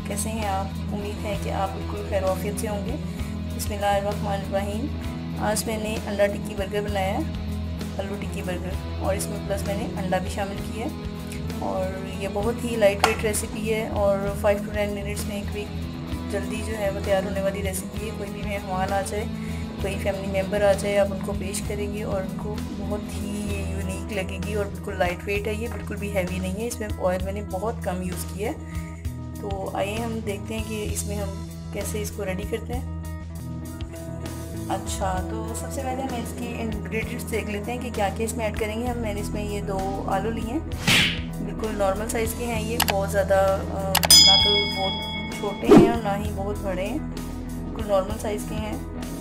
कैसे हैं आप? उम्मीद है कि आप बिल्कुल खैर आफियत से होंगे। बिस्मिल्लाहिर्रहमानिर्रहीम। आज मैंने अंडा टिक्की बर्गर बनाया है, आलू टिक्की बर्गर, और इसमें प्लस मैंने अंडा भी शामिल किया है। और ये बहुत ही लाइट वेट रेसिपी है और 5 to 10 मिनट्स में क्विक जल्दी जो है वो तैयार होने वाली रेसिपी है। कोई भी मेहमान आ जाए, कोई फैमिली मेम्बर आ जाए, आप उनको पेश करेंगे और उनको बहुत ही ये यूनिक लगेगी। और बिल्कुल लाइट वेट है, ये बिल्कुल भी हैवी नहीं है। इसमें ऑयल मैंने बहुत कम यूज़ किया है। तो आइए हम देखते हैं कि इसमें हम कैसे इसको रेडी करते हैं। अच्छा, तो सबसे पहले हम इसकी इंग्रेडिएंट्स देख लेते हैं कि क्या क्या इसमें ऐड करेंगे हम। मैंने इसमें ये 2 आलू लिए हैं, बिल्कुल नॉर्मल साइज़ के हैं। ये बहुत ज़्यादा ना तो बहुत छोटे हैं और ना ही बहुत बड़े हैं, बिल्कुल नॉर्मल साइज़ के हैं।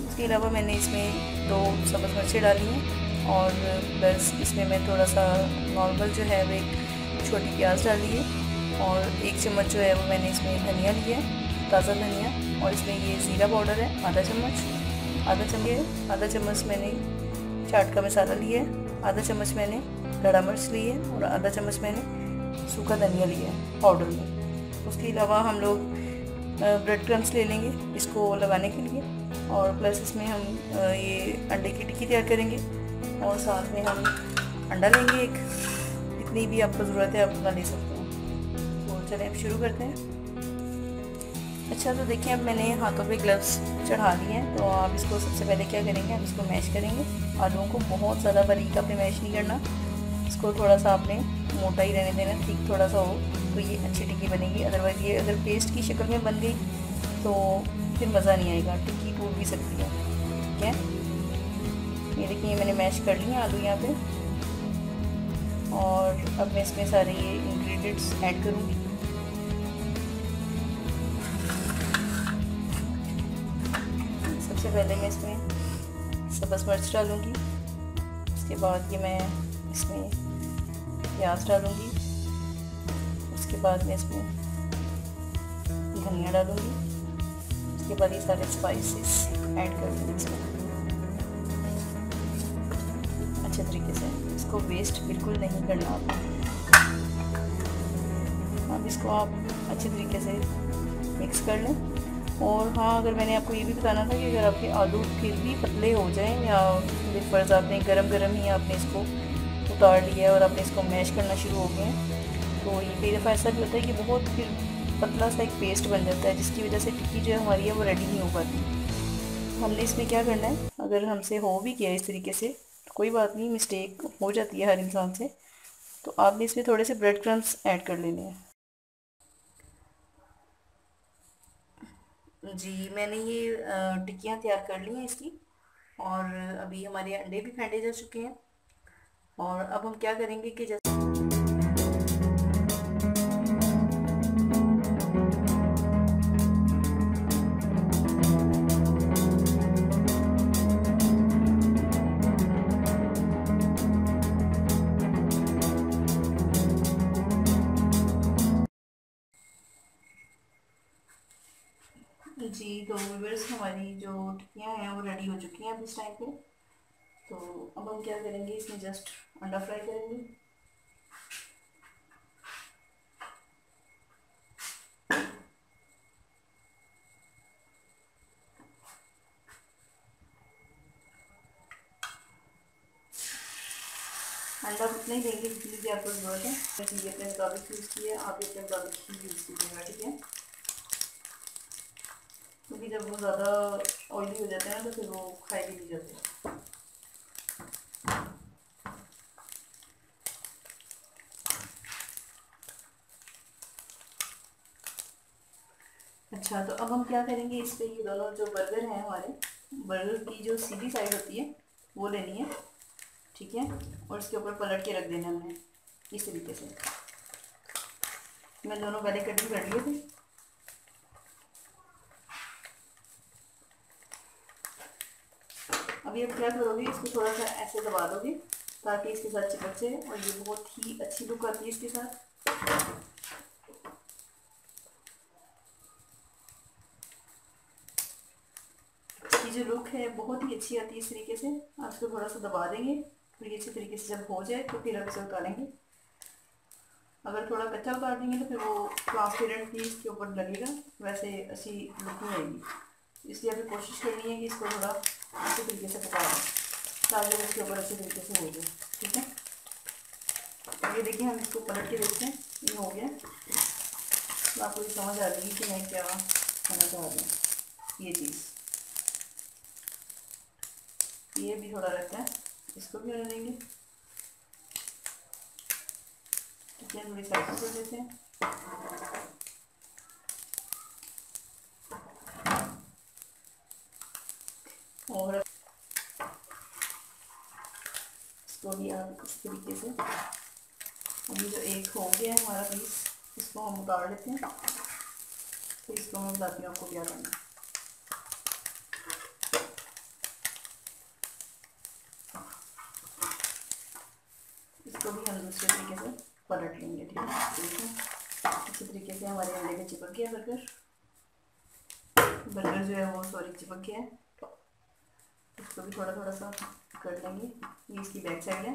उसके अलावा मैंने इसमें 2 सब्ज़ मिर्चें डाली हैं और बस इसमें मैं थोड़ा सा नॉर्मल जो है वो एक छोटी प्याज डाली है। और 1 चम्मच जो है वो मैंने इसमें धनिया लिया है, ताज़ा धनिया। और इसमें ये ज़ीरा पाउडर है आधा चम्मच मैंने चाट का मसाला लिया है, आधा चम्मच मैंने खड़ा मिर्च ली है और आधा चम्मच मैंने सूखा धनिया लिया है पाउडर में। उसके अलावा हम लोग ब्रेड क्रम्स ले लेंगे इसको लगाने के लिए। और प्लस इसमें हम ये अंडे की टिक्की तैयार करेंगे और साथ में हम अंडा लेंगे एक, जितनी भी आपको ज़रूरत है आप उतना ले सकते हैं। तो चलें अब शुरू करते हैं। अच्छा, तो देखिए अब मैंने हाथों पे ग्लव्स चढ़ा लिए हैं। तो आप इसको सबसे पहले क्या करेंगे, आप इसको मैश करेंगे। आलूओं को बहुत ज़्यादा बारीक आपने मैश नहीं करना, इसको थोड़ा सा आपने मोटा ही रहने देना, ठीक थोड़ा सा हो तो ये अच्छी टिक्की बनेगी। अदरवाइज़ ये अगर पेस्ट की शक्ल में बन गई तो फिर मज़ा नहीं आएगा, टिक्की टूट भी सकती है। ठीक है, ये देखिए मैंने मैश कर लिया आलू यहाँ पे। और अब मैं इसमें सारे ये इंग्रेडिएंट्स ऐड करूँगी। सबसे पहले मैं इसमें सब्ज़ मिर्च डालूँगी, उसके बाद ये मैं इसमें प्याज डालूँगी, उसके बाद मैं इसमें धनिया डालूँगी, उसके बाद ये सारे स्पाइसेस ऐड कर दूँगी इसमें अच्छे तरीके से। इसको वेस्ट बिल्कुल नहीं करना आपको। अब इसको आप अच्छे तरीके से मिक्स कर लें। और हाँ, अगर मैंने आपको ये भी बताना था कि अगर आपके आलू फिर भी पतले हो जाएं या बिलफर्ज आपने गरम ही आपने इसको उतार लिया है और आपने इसको मैश करना शुरू हो गए हैं, तो ये कई दफ़ा ऐसा भी होता है कि बहुत फिर पतला सा एक पेस्ट बन जाता है, जिसकी वजह से टिक्की जो है हमारी है वो रेडी नहीं हो पाती। हमने इसमें क्या करना है, अगर हमसे हो भी किया इस तरीके से तो कोई बात नहीं, मिस्टेक हो जाती है हर इंसान से। तो आपने इसमें थोड़े से ब्रेड क्रम्स ऐड कर लेने हैं। जी, मैंने ये टिक्कियाँ तैयार कर ली हैं इसकी। और अभी हमारे अंडे भी फेंटे जा चुके हैं। और अब हम क्या करेंगे कि जैसे जी, तो व्यूअर्स हमारी जो टिक्कियाँ हैं वो रेडी हो चुकी हैं अब इस टाइम पे। तो अब हम क्या करेंगे, इसमें जस्ट अंडा फ्राई करेंगे। अंडा उतना ही देंगे जितनी भी आपको ज़रूरत है। वैसे ये अपने मुताबिक यूज़ किया, आप अपने मुताबिक ही यूज़ कीजिएगा। ठीक है, क्योंकि जब वो ज़्यादा ऑयली हो जाते हैं ना तो फिर वो खाए भी नहीं जाते। अच्छा, तो अब हम क्या करेंगे, इस पे ये दोनों जो बर्गर हैं हमारे, बर्गर की जो सीधी साइड होती है वो लेनी है। ठीक है, और इसके ऊपर पलट के रख देना हमने इस तरीके से। मैं दोनों पहले कटिंग कर लिए थे। अभी आप क्या करोगे, इसको थोड़ा सा ऐसे दबा दोगे ताकि इसके साथ चिपक जाए और ये बहुत ही अच्छी लुक आती है इसके साथ। इसकी जो लुक है बहुत ही अच्छी आती है इस तरीके से। आप इसको थोड़ा सा दबा देंगे, फिर ये अच्छी तरीके से जब हो जाए तो फिर आप इसे उतारेंगे। अगर थोड़ा कच्चा उतार देंगे तो फिर वो ट्रांसपेरेंटली इसके ऊपर लगेगा, वैसे अच्छी लुक नहीं आएगी। इसलिए अभी कोशिश करनी है कि इसको थोड़ा अच्छे तरीके से पका दें ताकि इसके ऊपर अच्छे तरीके से हो जाए। ठीक है, ये देखिए हम इसको पलट के देखते हैं, ये हो गया। तो आपको ये समझ आ जाएगी कि मैं क्या कहना चाह रही हूँ। ये चीज़ ये भी थोड़ा रहता है, इसको भी होने देंगे। ठीक है, थोड़ी साइड कर देते हैं। और इसको भी आप इस तरीके से, अभी जो एक हो गया है हमारा पीस, इसको हम उतार लेते हैं। तो इसको मैं बताती हूँ आपको क्या करना है। इसको भी हम दूसरे तरीके से पलट लेंगे। ठीक है, अच्छे तरीके से हमारे अंडे में चिपक गया बर्गर जो है वो चिपक गया है। इसको भी थोड़ा थोड़ा सा कर लेंगे। ये इसकी बैक साइड है।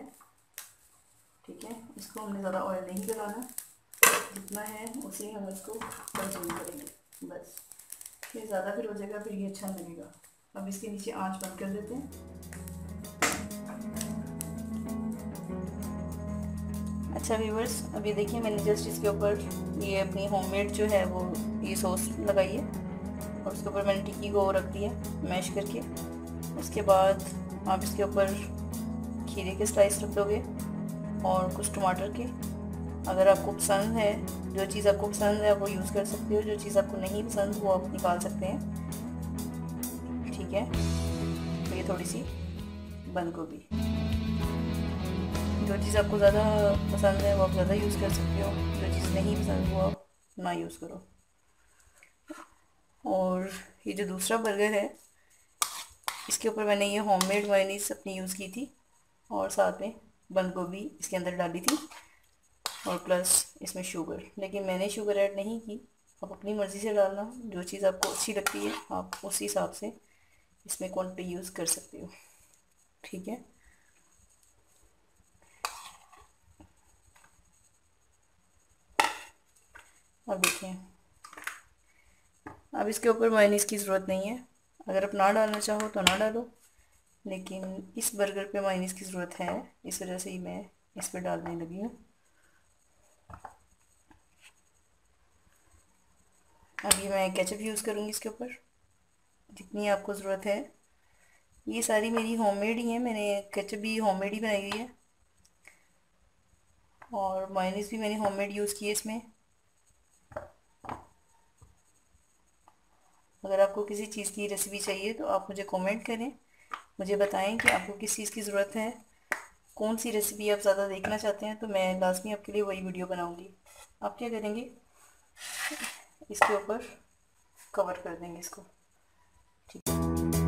ठीक है, इसको हमने ज़्यादा ऑयल नहीं लगाना, जितना है उसे हम इसको कंज्यूम करेंगे बस। ये ज़्यादा फिर हो जाएगा, फिर ये अच्छा लगेगा। अब इसके नीचे आंच बंद कर देते हैं। अच्छा व्यूवर्स, अभी देखिए मैंने जस्ट इसके ऊपर ये अपनी होममेड जो है वो ये सॉस लगाई है और उसके ऊपर मैंने टिक्की को रख दिया मैश करके। उसके बाद आप इसके ऊपर खीरे के स्लाइस रख दोगे और कुछ टमाटर के। अगर आपको पसंद है, जो चीज़ आपको पसंद है वो यूज़ कर सकते हो, जो चीज़ आपको नहीं पसंद वो आप निकाल सकते हैं। ठीक है, तो ये थोड़ी सी बंद गोभी, जो चीज़ आपको ज़्यादा पसंद है वो आप ज़्यादा यूज़ कर सकते हो, जो चीज़ नहीं पसंद वो आप ना यूज़ करो। और ये जो दूसरा बर्गर है, इसके ऊपर मैंने ये होममेड मेयोनीज अपनी यूज़ की थी और साथ में बंद गोभी इसके अंदर डाली थी और प्लस इसमें शुगर, लेकिन मैंने शुगर ऐड नहीं की। आप अपनी मर्ज़ी से डालना, जो चीज़ आपको अच्छी लगती है आप उसी हिसाब से इसमें क्वांटिटी यूज़ कर सकते हो। ठीक है, अब देखिए, अब इसके ऊपर मेयोनीज़ की ज़रूरत नहीं है। अगर आप ना डालना चाहो तो ना डालो, लेकिन इस बर्गर पे मेयोनीज़ की ज़रूरत है, इस वजह से ही मैं इस पर डालने लगी हूँ। अभी मैं केचप यूज़ करूँगी इसके ऊपर, जितनी आपको ज़रूरत है। ये सारी मेरी होममेड ही है, मैंने केचप भी होममेड ही बनाई हुई है और मेयोनीज़ भी मैंने होममेड यूज़ की है इसमें। अगर आपको किसी चीज़ की रेसिपी चाहिए तो आप मुझे कमेंट करें, मुझे बताएं कि आपको किस चीज़ की ज़रूरत है, कौन सी रेसिपी आप ज़्यादा देखना चाहते हैं, तो मैं लाजमी आपके लिए वही वीडियो बनाऊंगी। आप क्या करेंगे, इसके ऊपर कवर कर देंगे इसको। ठीक है।